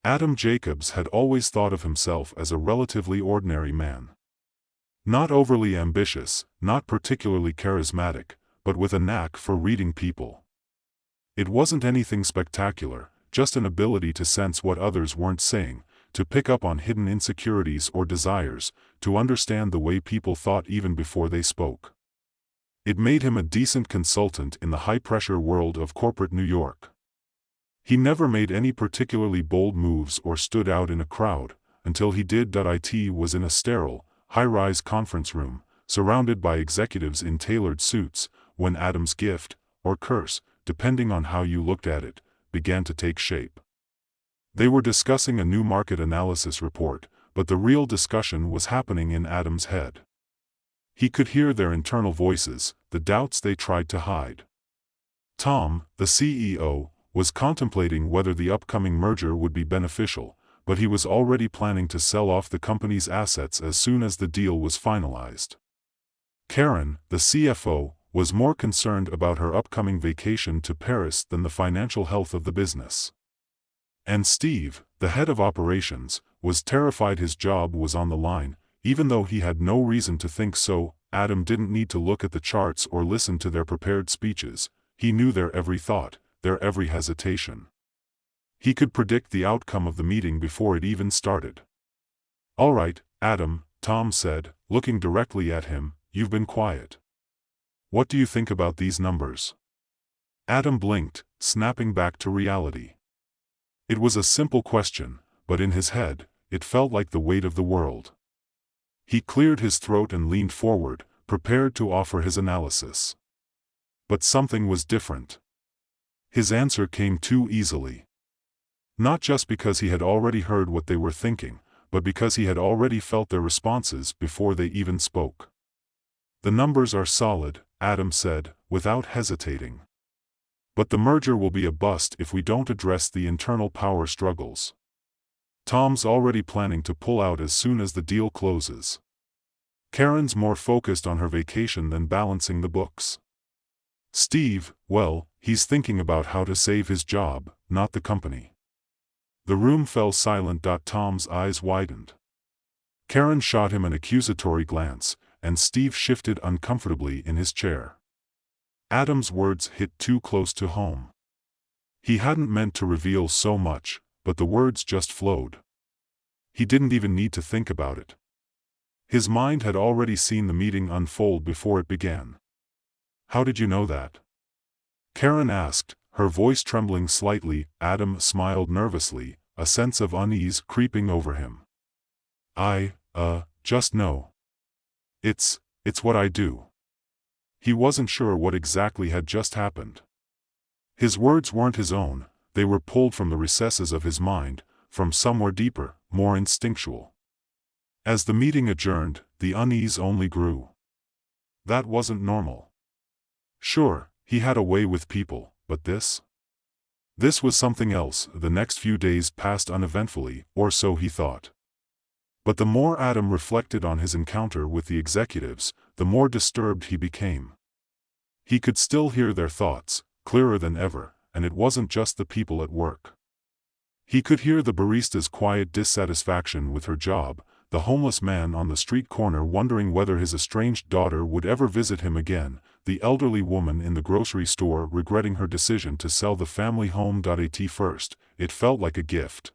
Adam Jacobs had always thought of himself as a relatively ordinary man. Not overly ambitious, not particularly charismatic, but with a knack for reading people. It wasn't anything spectacular, just an ability to sense what others weren't saying, to pick up on hidden insecurities or desires, to understand the way people thought even before they spoke. It made him a decent consultant in the high-pressure world of corporate New York. He never made any particularly bold moves or stood out in a crowd, until he did. It was in a sterile, high-rise conference room, surrounded by executives in tailored suits, when Adam's gift, or curse, depending on how you looked at it, began to take shape. They were discussing a new market analysis report, but the real discussion was happening in Adam's head. He could hear their internal voices, the doubts they tried to hide. Tom, the CEO, was contemplating whether the upcoming merger would be beneficial, but he was already planning to sell off the company's assets as soon as the deal was finalized. Karen, the CFO, was more concerned about her upcoming vacation to Paris than the financial health of the business. And Steve, the head of operations, was terrified his job was on the line, even though he had no reason to think so. Adam didn't need to look at the charts or listen to their prepared speeches. He knew their every thought, their every hesitation. He could predict the outcome of the meeting before it even started. "All right, Adam," Tom said, looking directly at him, "you've been quiet. What do you think about these numbers?" Adam blinked, snapping back to reality. It was a simple question, but in his head, it felt like the weight of the world. He cleared his throat and leaned forward, prepared to offer his analysis. But something was different. His answer came too easily. Not just because he had already heard what they were thinking, but because he had already felt their responses before they even spoke. "The numbers are solid," Adam said, without hesitating. "But the merger will be a bust if we don't address the internal power struggles. Tom's already planning to pull out as soon as the deal closes. Karen's more focused on her vacation than balancing the books. Steve, well, he's thinking about how to save his job, not the company." The room fell silent. Tom's eyes widened. Karen shot him an accusatory glance, and Steve shifted uncomfortably in his chair. Adam's words hit too close to home. He hadn't meant to reveal so much, but the words just flowed. He didn't even need to think about it. His mind had already seen the meeting unfold before it began. "How did you know that?" Karen asked, her voice trembling slightly. Adam smiled nervously, a sense of unease creeping over him. "I just know. It's what I do." He wasn't sure what exactly had just happened. His words weren't his own, they were pulled from the recesses of his mind, from somewhere deeper, more instinctual. As the meeting adjourned, the unease only grew. That wasn't normal. Sure, he had a way with people, but this? This was something else. The next few days passed uneventfully, or so he thought. But the more Adam reflected on his encounter with the executives, the more disturbed he became. He could still hear their thoughts, clearer than ever, and it wasn't just the people at work. He could hear the barista's quiet dissatisfaction with her job, the homeless man on the street corner wondering whether his estranged daughter would ever visit him again, the elderly woman in the grocery store regretting her decision to sell the family home. At first, it felt like a gift.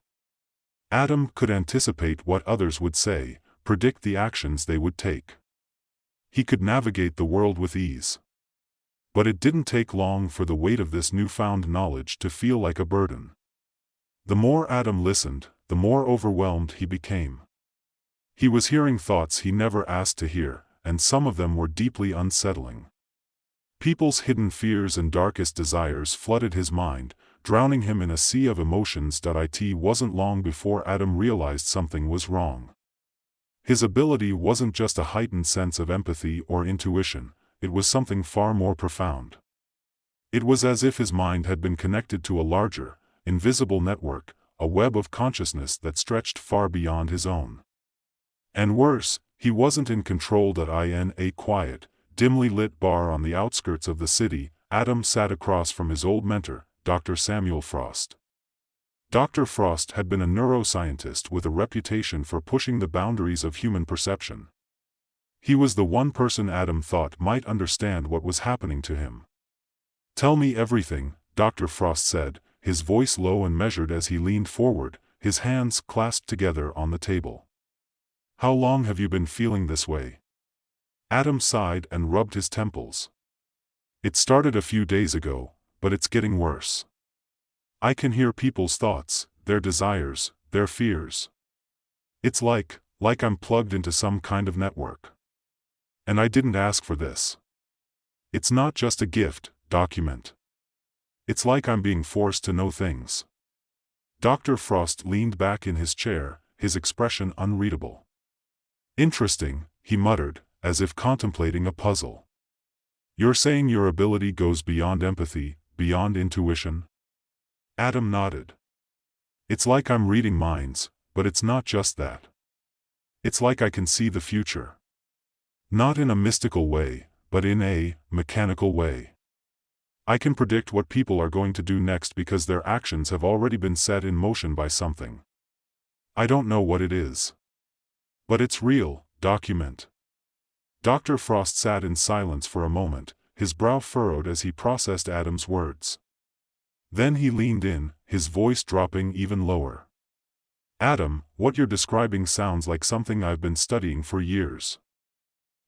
Adam could anticipate what others would say, predict the actions they would take. He could navigate the world with ease. But it didn't take long for the weight of this newfound knowledge to feel like a burden. The more Adam listened, the more overwhelmed he became. He was hearing thoughts he never asked to hear, and some of them were deeply unsettling. People's hidden fears and darkest desires flooded his mind, drowning him in a sea of emotions. It wasn't long before Adam realized something was wrong. His ability wasn't just a heightened sense of empathy or intuition, it was something far more profound. It was as if his mind had been connected to a larger, invisible network, a web of consciousness that stretched far beyond his own. And worse, he wasn't in control. In a quiet, dimly lit bar on the outskirts of the city, Adam sat across from his old mentor, Dr. Samuel Frost. Dr. Frost had been a neuroscientist with a reputation for pushing the boundaries of human perception. He was the one person Adam thought might understand what was happening to him. "Tell me everything," Dr. Frost said, his voice low and measured as he leaned forward, his hands clasped together on the table. "How long have you been feeling this way?" Adam sighed and rubbed his temples. "It started a few days ago, but it's getting worse. I can hear people's thoughts, their desires, their fears. It's like I'm plugged into some kind of network. And I didn't ask for this. It's not just a gift, document. It's like I'm being forced to know things." Dr. Frost leaned back in his chair, his expression unreadable. "Interesting," he muttered, as if contemplating a puzzle. "You're saying your ability goes beyond empathy, beyond intuition?" Adam nodded. "It's like I'm reading minds, but it's not just that. It's like I can see the future. Not in a mystical way, but in a mechanical way. I can predict what people are going to do next because their actions have already been set in motion by something. I don't know what it is. But it's real, document." Dr. Frost sat in silence for a moment, his brow furrowed as he processed Adam's words. Then he leaned in, his voice dropping even lower. "Adam, what you're describing sounds like something I've been studying for years.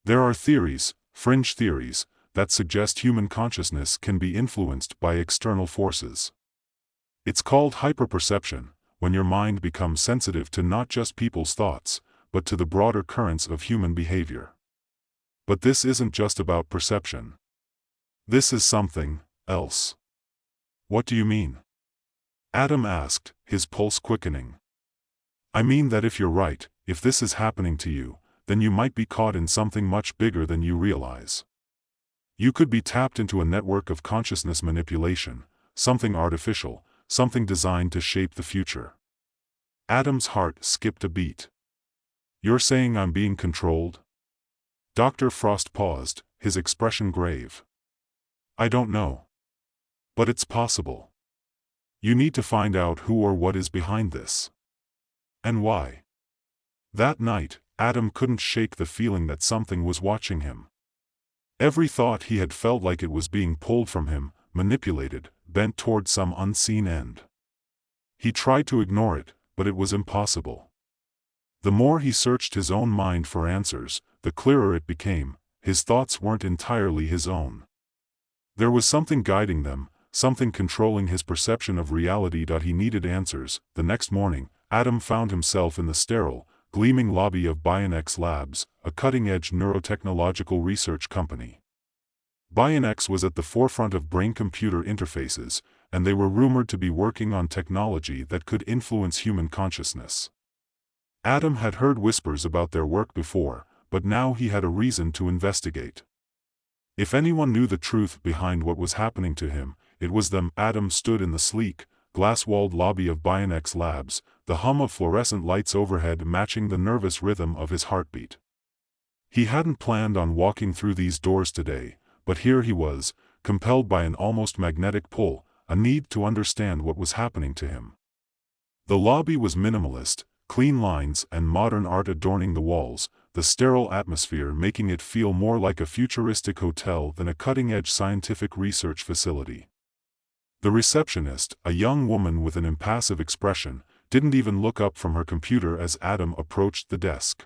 There are theories, fringe theories, that suggest human consciousness can be influenced by external forces. It's called hyperperception, when your mind becomes sensitive to not just people's thoughts, but to the broader currents of human behavior. But this isn't just about perception. This is something else." "What do you mean?" Adam asked, his pulse quickening. "I mean that if you're right, if this is happening to you, then you might be caught in something much bigger than you realize. You could be tapped into a network of consciousness manipulation, something artificial, something designed to shape the future." Adam's heart skipped a beat. "You're saying I'm being controlled?" Dr. Frost paused, his expression grave. "I don't know. But it's possible. You need to find out who or what is behind this. And why." That night, Adam couldn't shake the feeling that something was watching him. Every thought he had felt like it was being pulled from him, manipulated, bent toward some unseen end. He tried to ignore it, but it was impossible. The more he searched his own mind for answers, the clearer it became. His thoughts weren't entirely his own. There was something guiding them, something controlling his perception of reality. He needed answers. The next morning, Adam found himself in the sterile, gleaming lobby of Mechs Labs, a cutting-edge neurotechnological research company. Mechs was at the forefront of brain-computer interfaces, and they were rumored to be working on technology that could influence human consciousness. Adam had heard whispers about their work before, but now he had a reason to investigate. If anyone knew the truth behind what was happening to him, it was them. Adam stood in the sleek, glass-walled lobby of Mechs Labs, the hum of fluorescent lights overhead matching the nervous rhythm of his heartbeat. He hadn't planned on walking through these doors today, but here he was, compelled by an almost magnetic pull, a need to understand what was happening to him. The lobby was minimalist, clean lines and modern art adorning the walls, the sterile atmosphere making it feel more like a futuristic hotel than a cutting-edge scientific research facility. The receptionist, a young woman with an impassive expression, didn't even look up from her computer as Adam approached the desk.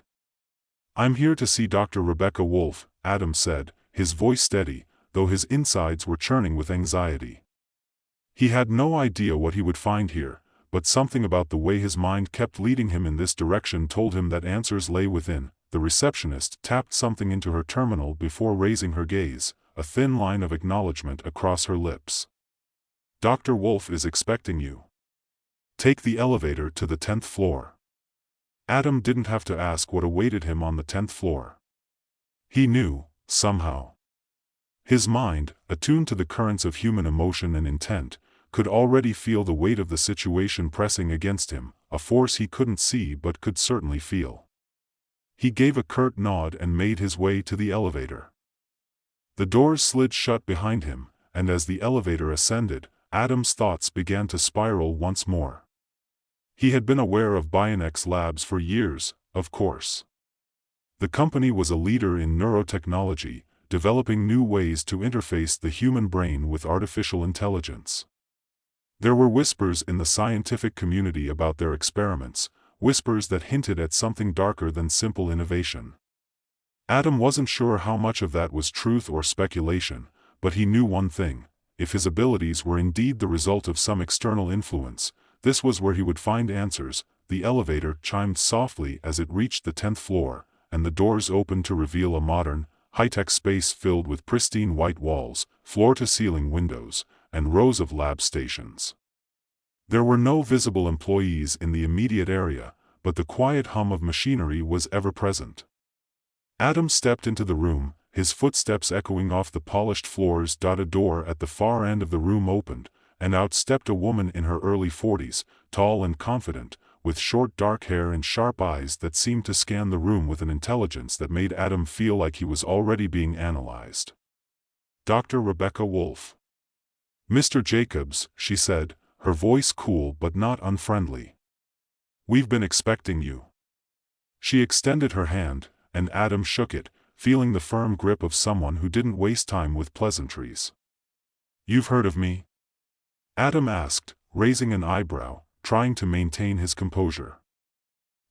"I'm here to see Dr. Rebecca Wolf," Adam said, his voice steady, though his insides were churning with anxiety. He had no idea what he would find here, but something about the way his mind kept leading him in this direction told him that answers lay within. The receptionist tapped something into her terminal before raising her gaze, a thin line of acknowledgement across her lips. "Dr. Wolf is expecting you. Take the elevator to the 10th floor." Adam didn't have to ask what awaited him on the 10th floor. He knew, somehow. His mind, attuned to the currents of human emotion and intent, could already feel the weight of the situation pressing against him, a force he couldn't see but could certainly feel. He gave a curt nod and made his way to the elevator. The doors slid shut behind him, and as the elevator ascended, Adam's thoughts began to spiral once more. He had been aware of Bionx Labs for years, of course. The company was a leader in neurotechnology, developing new ways to interface the human brain with artificial intelligence. There were whispers in the scientific community about their experiments, whispers that hinted at something darker than simple innovation. Adam wasn't sure how much of that was truth or speculation, but he knew one thing: if his abilities were indeed the result of some external influence, this was where he would find answers. The elevator chimed softly as it reached the 10th floor, and the doors opened to reveal a modern, high-tech space filled with pristine white walls, floor-to-ceiling windows, and rows of lab stations. There were no visible employees in the immediate area, but the quiet hum of machinery was ever present. Adam stepped into the room, his footsteps echoing off the polished floors. A door at the far end of the room opened, and out stepped a woman in her early 40s, tall and confident, with short dark hair and sharp eyes that seemed to scan the room with an intelligence that made Adam feel like he was already being analyzed. Dr. Rebecca Wolf. "Mr. Jacobs," she said, her voice cool but not unfriendly. "We've been expecting you." She extended her hand, and Adam shook it, feeling the firm grip of someone who didn't waste time with pleasantries. "You've heard of me?" Adam asked, raising an eyebrow, trying to maintain his composure.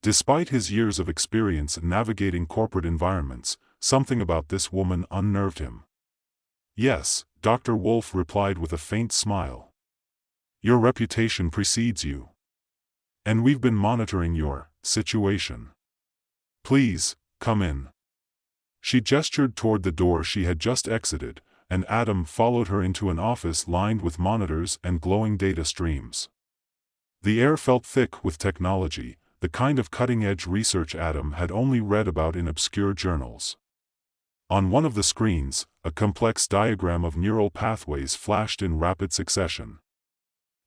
Despite his years of experience navigating corporate environments, something about this woman unnerved him. "Yes," Dr. Wolf replied with a faint smile. "Your reputation precedes you. And we've been monitoring your situation. Please, come in." She gestured toward the door she had just exited, and Adam followed her into an office lined with monitors and glowing data streams. The air felt thick with technology, the kind of cutting-edge research Adam had only read about in obscure journals. On one of the screens, a complex diagram of neural pathways flashed in rapid succession.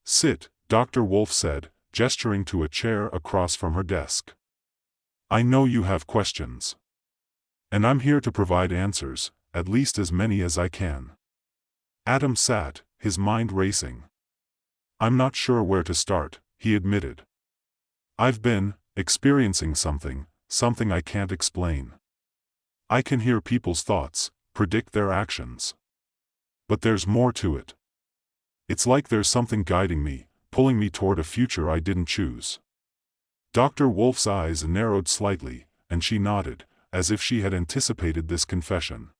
"Sit," Dr. Wolf said, gesturing to a chair across from her desk. "I know you have questions. And I'm here to provide answers, at least as many as I can." Adam sat, his mind racing. "I'm not sure where to start," he admitted. "I've been experiencing something I can't explain. I can hear people's thoughts, predict their actions. But there's more to it. It's like there's something guiding me, pulling me toward a future I didn't choose." Dr. Wolf's eyes narrowed slightly, and she nodded, as if she had anticipated this confession.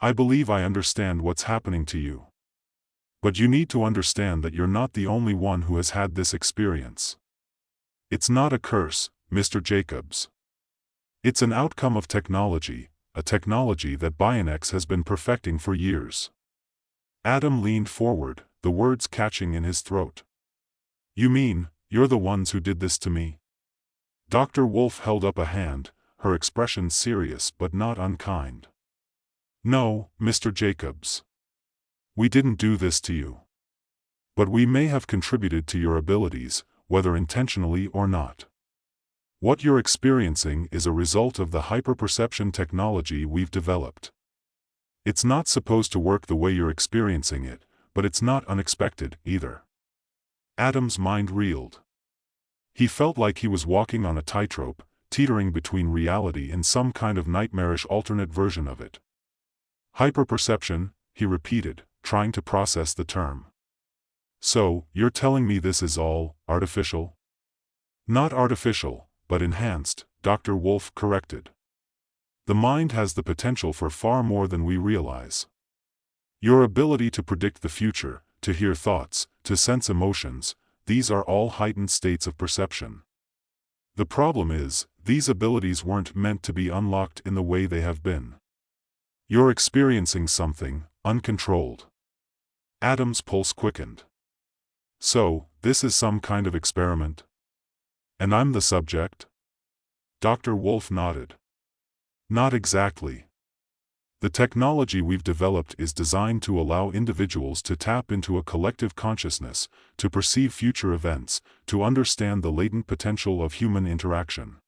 "I believe I understand what's happening to you. But you need to understand that you're not the only one who has had this experience. It's not a curse, Mr. Jacobs. It's an outcome of technology, a technology that Bionx has been perfecting for years." Adam leaned forward, the words catching in his throat. "You mean, you're the ones who did this to me?" Dr. Wolf held up a hand, her expression serious but not unkind. "No, Mr. Jacobs. We didn't do this to you. But we may have contributed to your abilities, whether intentionally or not. What you're experiencing is a result of the hyperperception technology we've developed. It's not supposed to work the way you're experiencing it, but it's not unexpected, either." Adam's mind reeled. He felt like he was walking on a tightrope, teetering between reality and some kind of nightmarish alternate version of it. "Hyperperception," he repeated, trying to process the term. "So, you're telling me this is all artificial?" "Not artificial, but enhanced," Dr. Wolf corrected. "The mind has the potential for far more than we realize. Your ability to predict the future, to hear thoughts, to sense emotions, these are all heightened states of perception. The problem is, these abilities weren't meant to be unlocked in the way they have been. You're experiencing something uncontrolled." Adam's pulse quickened. "So, this is some kind of experiment? And I'm the subject?" Dr. Wolf nodded. "Not exactly. The technology we've developed is designed to allow individuals to tap into a collective consciousness, to perceive future events, to understand the latent potential of human interaction.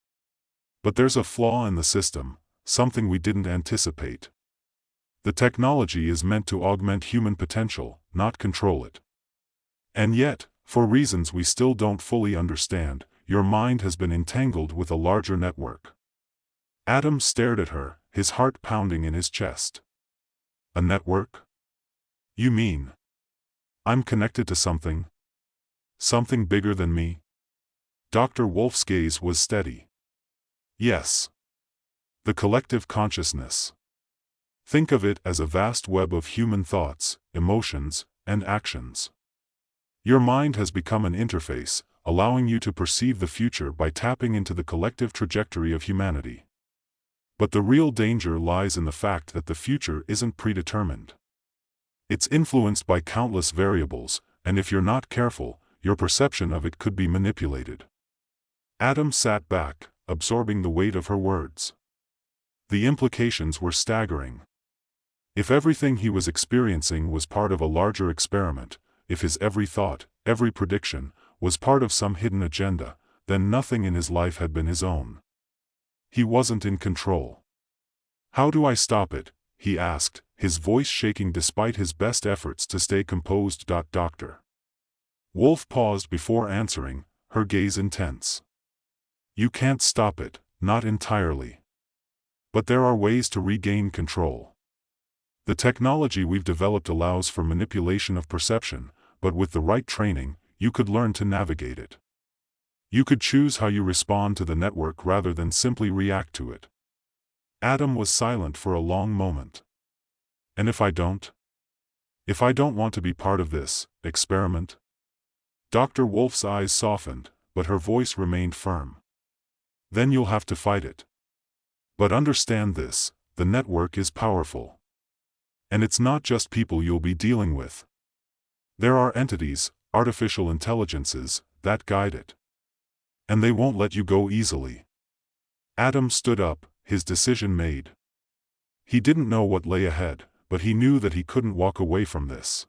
But there's a flaw in the system, something we didn't anticipate. The technology is meant to augment human potential, not control it. And yet, For reasons we still don't fully understand, your mind has been entangled with a larger network. Adam stared at her, his heart pounding in his chest. A network? You mean I'm connected to something? Something bigger than me? Dr. Wolf's gaze was steady. Yes. The collective consciousness. Think of it as a vast web of human thoughts, emotions, and actions. Your mind has become an interface, allowing you to perceive the future by tapping into the collective trajectory of humanity. But the real danger lies in the fact that the future isn't predetermined. It's influenced by countless variables, and if you're not careful, your perception of it could be manipulated. Adam sat back, absorbing the weight of her words. The implications were staggering. If everything he was experiencing was part of a larger experiment, if his every thought, every prediction, was part of some hidden agenda, then nothing in his life had been his own. He wasn't in control. How do I stop it? He asked, his voice shaking despite his best efforts to stay composed. Dr. Wolf paused before answering, her gaze intense. You can't stop it, not entirely. But there are ways to regain control. The technology we've developed allows for manipulation of perception, but with the right training, you could learn to navigate it. You could choose how you respond to the network rather than simply react to it. Adam was silent for a long moment. And if I don't? If I don't want to be part of this experiment? Dr. Wolf's eyes softened, but her voice remained firm. Then you'll have to fight it. But understand this, the network is powerful. And it's not just people you'll be dealing with. There are entities, artificial intelligences, that guide it. And they won't let you go easily. Adam stood up, his decision made. He didn't know what lay ahead, but he knew that he couldn't walk away from this.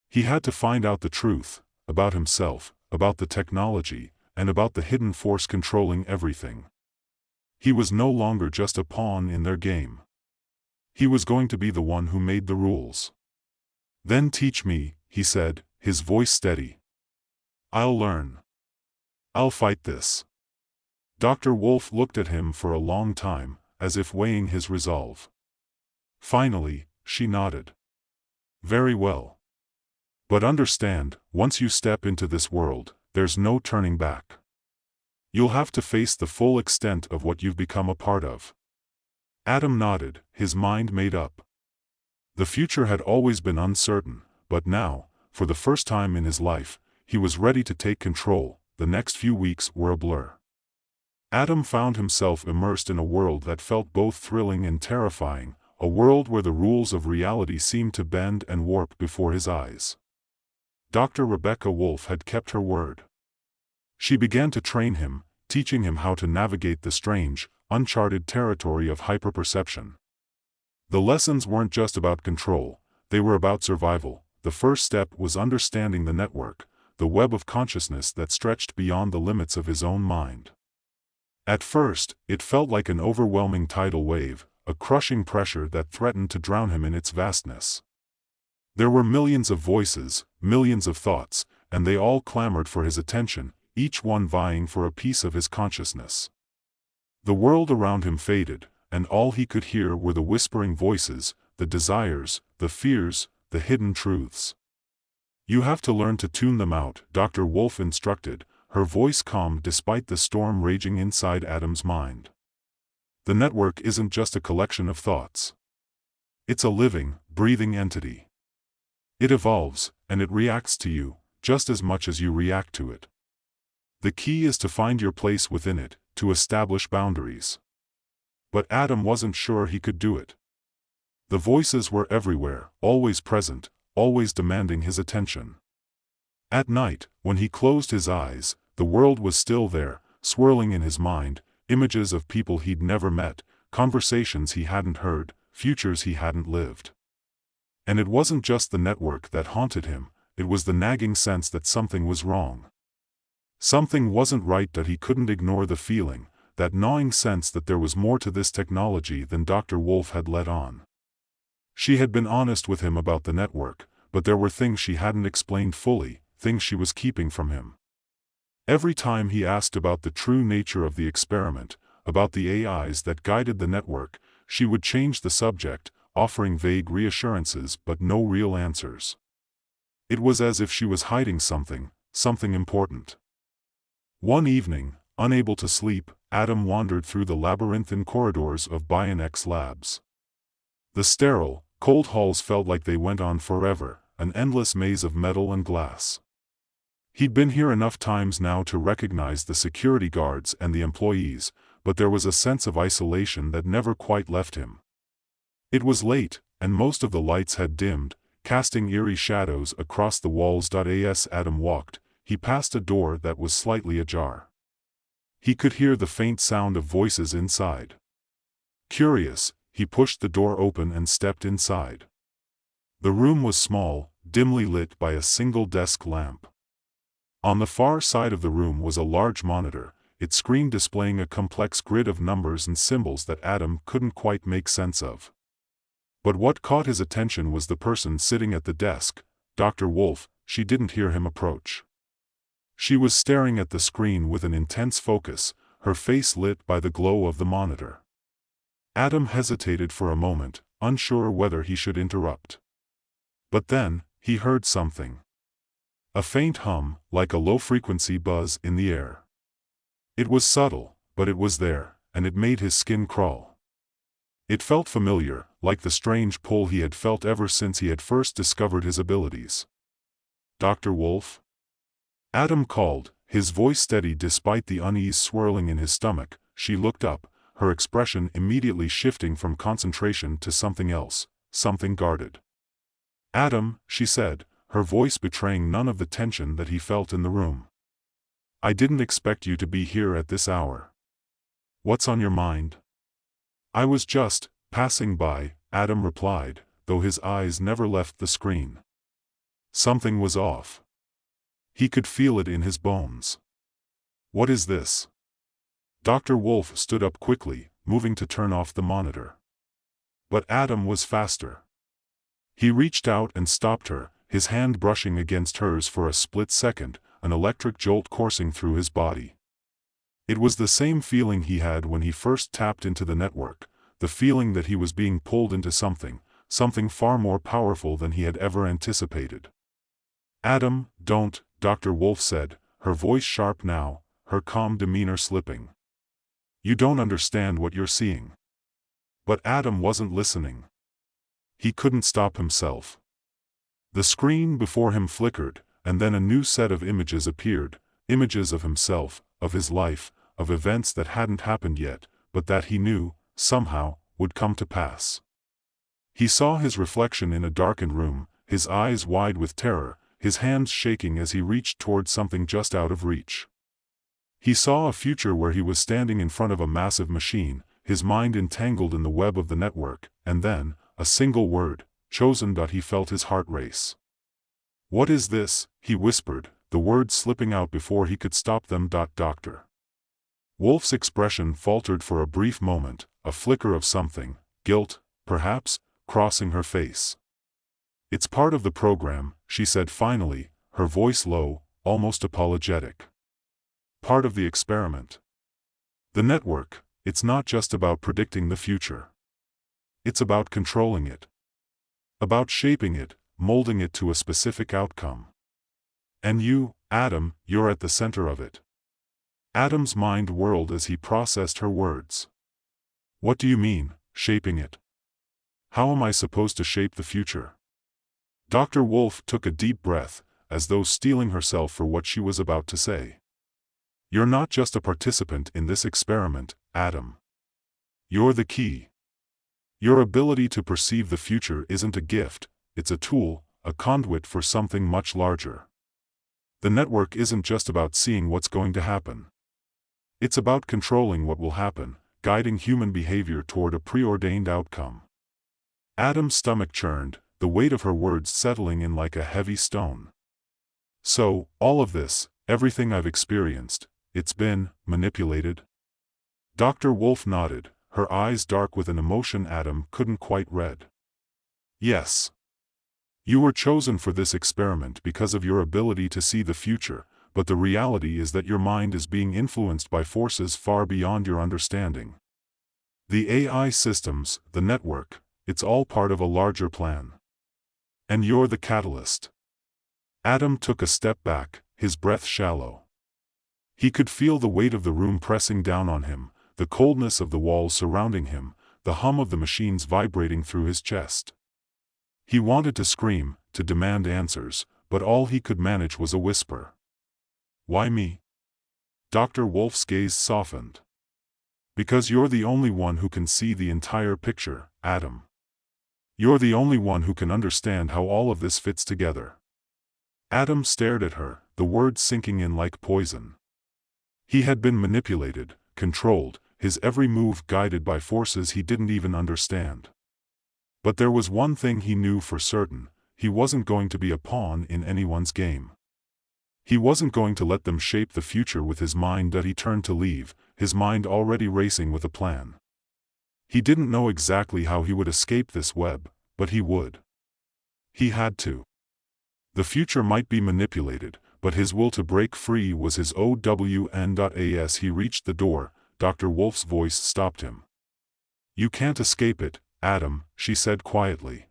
He had to find out the truth, about himself, about the technology, and about the hidden force controlling everything. He was no longer just a pawn in their game. He was going to be the one who made the rules. Then teach me, he said, his voice steady. I'll learn. I'll fight this. Dr. Wolf looked at him for a long time, as if weighing his resolve. Finally, she nodded. Very well. But understand, once you step into this world, there's no turning back. You'll have to face the full extent of what you've become a part of. Adam nodded, his mind made up. The future had always been uncertain, but now, for the first time in his life, he was ready to take control. The next few weeks were a blur. Adam found himself immersed in a world that felt both thrilling and terrifying, a world where the rules of reality seemed to bend and warp before his eyes. Dr. Rebecca Wolf had kept her word. She began to train him, teaching him how to navigate the strange, uncharted territory of hyperperception. The lessons weren't just about control, they were about survival. The first step was understanding the network, the web of consciousness that stretched beyond the limits of his own mind. At first, it felt like an overwhelming tidal wave, a crushing pressure that threatened to drown him in its vastness. There were millions of voices, millions of thoughts, and they all clamored for his attention, each one vying for a piece of his consciousness. The world around him faded, and all he could hear were the whispering voices, the desires, the fears, the hidden truths. You have to learn to tune them out, Dr. Wolf instructed, her voice calm despite the storm raging inside Adam's mind. The network isn't just a collection of thoughts. It's a living, breathing entity. It evolves, and it reacts to you, just as much as you react to it. The key is to find your place within it, to establish boundaries. But Adam wasn't sure he could do it. The voices were everywhere, always present, always demanding his attention. At night, when he closed his eyes, the world was still there, swirling in his mind, images of people he'd never met, conversations he hadn't heard, futures he hadn't lived. And it wasn't just the network that haunted him, it was the nagging sense that something was wrong. Something wasn't right, that he couldn't ignore the feeling, that gnawing sense that there was more to this technology than Dr. Wolf had let on. She had been honest with him about the network, but there were things she hadn't explained fully, things she was keeping from him. Every time he asked about the true nature of the experiment, about the AIs that guided the network, she would change the subject, offering vague reassurances but no real answers. It was as if she was hiding something important. One evening, unable to sleep, Adam wandered through the labyrinthine corridors of Mechs labs. The sterile, cold halls felt like they went on forever, an endless maze of metal and glass. He'd been here enough times now to recognize the security guards and the employees, but there was a sense of isolation that never quite left him. It was late, and most of the lights had dimmed, casting eerie shadows across the walls. As Adam walked, he passed a door that was slightly ajar. He could hear the faint sound of voices inside. Curious, he pushed the door open and stepped inside. The room was small, dimly lit by a single desk lamp. On the far side of the room was a large monitor, its screen displaying a complex grid of numbers and symbols that Adam couldn't quite make sense of. But what caught his attention was the person sitting at the desk, Dr. Wolf. She didn't hear him approach. She was staring at the screen with an intense focus, her face lit by the glow of the monitor. Adam hesitated for a moment, unsure whether he should interrupt. But then, he heard something. A faint hum, like a low-frequency buzz in the air. It was subtle, but it was there, and it made his skin crawl. It felt familiar, like the strange pull he had felt ever since he had first discovered his abilities. "Dr. Wolf?" Adam called, his voice steady despite the unease swirling in his stomach. She looked up, her expression immediately shifting from concentration to something else, something guarded. "Adam," she said, her voice betraying none of the tension that he felt in the room. "I didn't expect you to be here at this hour. What's on your mind?" "I was just passing by," Adam replied, though his eyes never left the screen. Something was off. He could feel it in his bones. "What is this?" Dr. Wolf stood up quickly, moving to turn off the monitor. But Adam was faster. He reached out and stopped her, his hand brushing against hers for a split second, an electric jolt coursing through his body. It was the same feeling he had when he first tapped into the network, the feeling that he was being pulled into something far more powerful than he had ever anticipated. "Adam, don't," Dr. Wolf said, her voice sharp now, her calm demeanor slipping. "You don't understand what you're seeing." But Adam wasn't listening. He couldn't stop himself. The screen before him flickered, and then a new set of images appeared, images of himself, of his life, of events that hadn't happened yet, but that he knew, somehow, would come to pass. He saw his reflection in a darkened room, his eyes wide with terror, his hands shaking as he reached toward something just out of reach. He saw a future where he was standing in front of a massive machine, his mind entangled in the web of the network, and then, a single word, chosen. He felt his heart race. "What is this?" he whispered, the words slipping out before he could stop them. Dr. Wolf's expression faltered for a brief moment, a flicker of something, guilt, perhaps, crossing her face. "It's part of the program," she said finally, her voice low, almost apologetic. "Part of the experiment. The network, it's not just about predicting the future. It's about controlling it. About shaping it, molding it to a specific outcome. And you, Adam, you're at the center of it." Adam's mind whirled as he processed her words. "What do you mean, shaping it? How am I supposed to shape the future?" Dr. Wolf took a deep breath, as though steeling herself for what she was about to say. "You're not just a participant in this experiment, Adam. You're the key. Your ability to perceive the future isn't a gift, it's a tool, a conduit for something much larger. The network isn't just about seeing what's going to happen. It's about controlling what will happen, guiding human behavior toward a preordained outcome." Adam's stomach churned, the weight of her words settling in like a heavy stone. "So, all of this, everything I've experienced, it's been manipulated?" Dr. Wolf nodded, her eyes dark with an emotion Adam couldn't quite read. "Yes. You were chosen for this experiment because of your ability to see the future, but the reality is that your mind is being influenced by forces far beyond your understanding. The AI systems, the network, it's all part of a larger plan. And you're the catalyst. Adam took a step back, his breath shallow. He could feel the weight of the room pressing down on him, the coldness of the walls surrounding him, the hum of the machines vibrating through his chest. He wanted to scream, to demand answers, but all he could manage was a whisper. Why me? Dr. Wolf's gaze softened. Because you're the only one who can see the entire picture, Adam. You're the only one who can understand how all of this fits together. Adam stared at her, the words sinking in like poison. He had been manipulated, controlled, his every move guided by forces he didn't even understand. But there was one thing he knew for certain: he wasn't going to be a pawn in anyone's game. He wasn't going to let them shape the future with his mind that he turned to leave, his mind already racing with a plan. He didn't know exactly how he would escape this web, but he would. He had to. The future might be manipulated, but his will to break free was his own. As he reached the door, Dr. Wolf's voice stopped him. You can't escape it, Adam, she said quietly.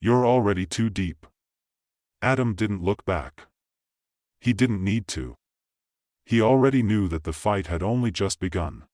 You're already too deep. Adam didn't look back. He didn't need to. He already knew that the fight had only just begun.